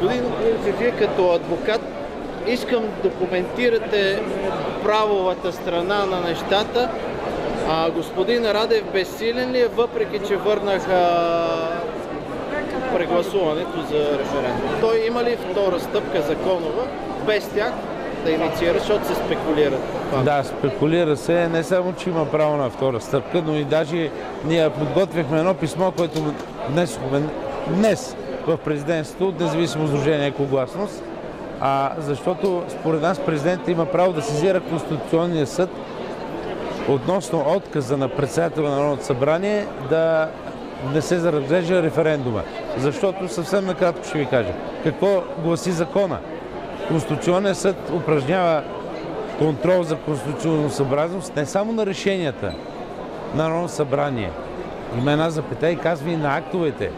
Господин Курджев, вие като адвокат искам да коментирате правовата страна на нещата. Господин Радев безсилен ли е, въпреки че върнаха прегласуването за референдум? Той има ли втора стъпка законова без тях да инициира, защото се спекулира? Да, спекулира се. Не само, че има право на втора стъпка, но и даже ние подготвихме едно писмо, което внесохме днес в президентството от независимо сдружение Екогласност, защото според нас президентът има право да сезира Конституционния съд относно отказа на председателя на Народното събрание да не се разглежда референдума. Защото съвсем накратко ще ви кажа. Какво гласи закона? Конституционният съд упражнява контрол за конституционносъобразност не само на решенията на Народното събрание. Има една запетая и казва и на актовете.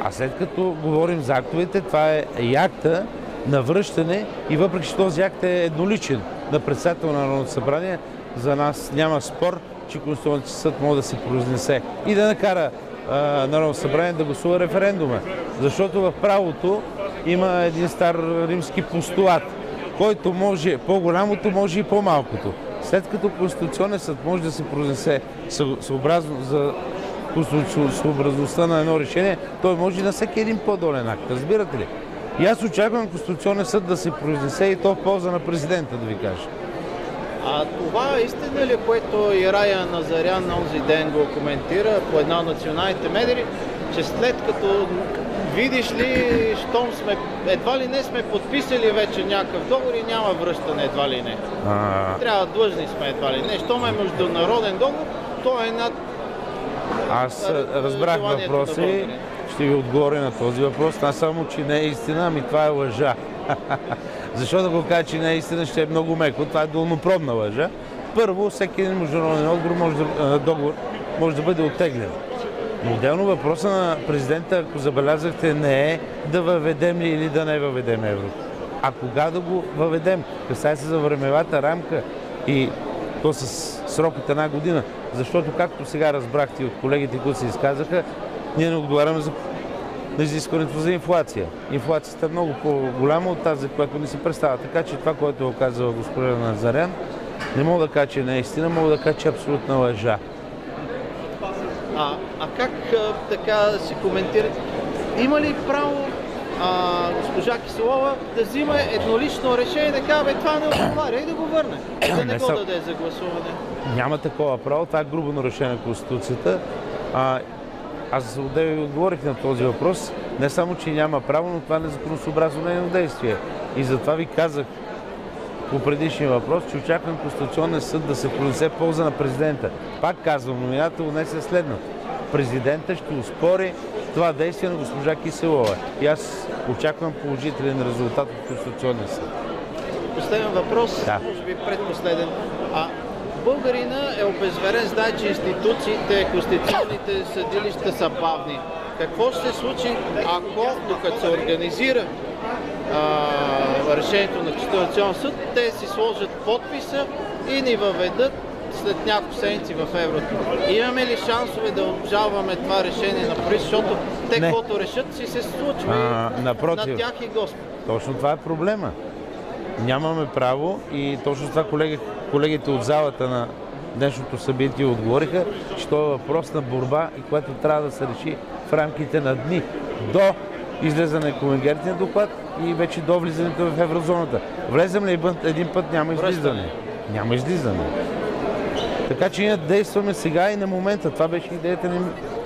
А след като говорим за актовете, това е и акта на връщане и въпреки че този акт е едноличен на председател на Народното събрание, за нас няма спор, че Конституционният съд може да се произнесе и да накара Народното събрание да гласува референдума. Защото в правото има един стар римски постулат, който може по-голямото, може и по-малкото. След като Конституционният съд може да се произнесе съобразно за конституционността на едно решение, той може и на всеки един по-долен акт. Разбирате ли? И аз очаквам Конституционният съд да се произнесе и то в полза на президента, да ви кажа. Това истина ли, което и Рая Назарян на онзи ден го коментира по една от националните медии, че след като видиш ли, щом сме, едва ли не сме подписали вече някакъв договор и няма връщане, едва ли не. Трябва длъжни сме, едва ли не. Щом е международен договор, то е над... Аз разбрах въпроси, ще ви отговоря на този въпрос. Не само, че не е истина, ами това е лъжа. Защо да го кажа, че не е истина, ще е много меко. Това е долнопробна лъжа. Първо, всеки един международен договор може да бъде оттеглен. Но отделно въпроса на президента, ако забелязахте, не е да въведем ли или да не въведем еврото. А кога да го въведем? Касае се за времевата рамка и то с срок от една година. Защото, както сега разбрахте от колегите, които се изказаха, ние не отговаряме на изискването за инфлация. Инфлацията е много по-голяма от тази, която ни се представя. Така че това, което е казала господин Назарян, не мога да кажа, че не е истина, мога да кажа, че е абсолютна лъжа. Как така се коментират? Има ли право госпожа Киселова да взима еднолично решение, да казва, това не отговаря и да го върне, да не го даде за гласуване? Няма такова право, това е грубо нарушение на Конституцията. Аз отдеве отговорих на този въпрос. Не само, че няма право, но това не е законосъобразно нейно действие. И затова ви казах по предишния въпрос, че очаквам Конституционния съд да се произнесе в полза на президента. Пак казвам, новината днес е следната. Президента ще оспори това действие на госпожа Киселова. И аз очаквам положителен резултат от Конституционния съд. Последен въпрос, може би предпоследен. Българина е обезверен, знае, че институциите, конституционните съдилища са бавни. Какво ще се случи, ако, докато се организира решението на Конституционния съд, те си сложат подписа и ни въведат след няколко седмици в еврото? Имаме ли шансове да обжалваме това решение на правителството, защото те, каквото решат, си се случва напротив, на тях и Господ? Точно това е проблема. Нямаме право и точно това колегите от залата на днешното събитие отговориха, че това е въпрос на борба и което трябва да се реши в рамките на дни до излезане на конвергентния доклад и вече до влизането в еврозоната. Влезем ли един път, няма излизане. Няма излизане. Така че ние действаме сега и на момента. Това беше идеята на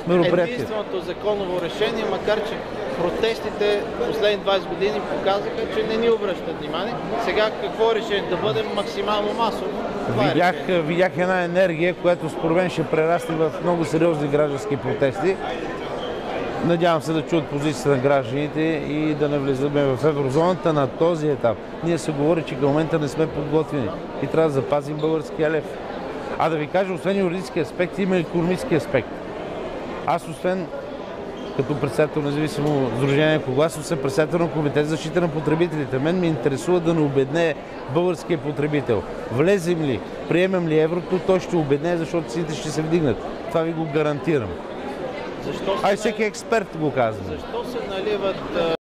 мероприятието. Единственото законово решение, макар че протестите последни 20 години показаха, че не ни обръщат внимание. Сега какво е решение? Да бъдем максимално масово? Видях една енергия, която според мен ще прерасне в много сериозни граждански протести. Надявам се да чуят позицията на гражданите и да не влизаме в еврозоната на този етап. Ние се говори, че към момента не сме подготвени и трябва да запазим българския лев. Да ви кажа, освен юридически аспект, има и икономически аспект. Аз, освен като председател на независимо сдружение Екогласност, съм председател на Комитет за защита на потребителите. Мен ме интересува да не обеднее българския потребител. Влезем ли, приемем ли еврото, той ще обеднее, защото цените ще се вдигнат. Това ви го гарантирам. Всеки експерт го казва. Защо се наливат